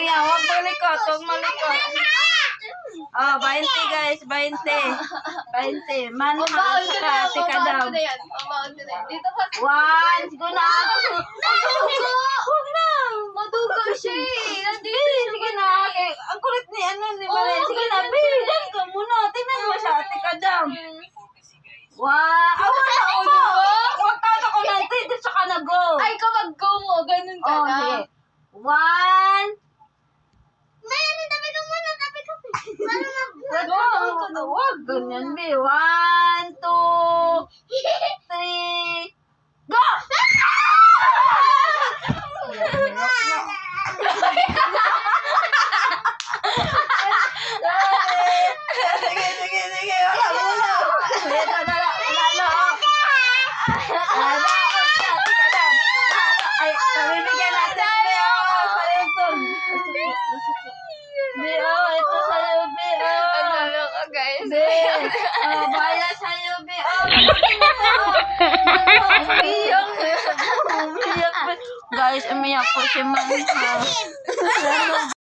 yan. Huwag malikot, huwag malikot. Oh, 20 guys, 20. 20. Manha, saka tika daw. Dito pa. 1. Siguro na. Madugo! Huwag na. Madugo siya eh. Nandito siya. Sige na. Okay. Ang kulit ni ni Mare. Sige na, bilan ka muna. Tingnan mo siya, tika daw. Wow! Awa na, ulo! Huwag ka ako ng 3, at saka na go. Ay, kapag go mo, ganun ka Oh, na. sige. 1. Tabi ka muna, tabi ka. Wag, ganyan, be. 1, 2, 3, go! Sige. Wala muna. Ito na lang. Ay, pamibigyan natin, Beo. Beo, ito sa'yo, Beo. Ano ka, guys? Baya sa'yo, Beo. Umiyak. Guys, umiyak po si Manha.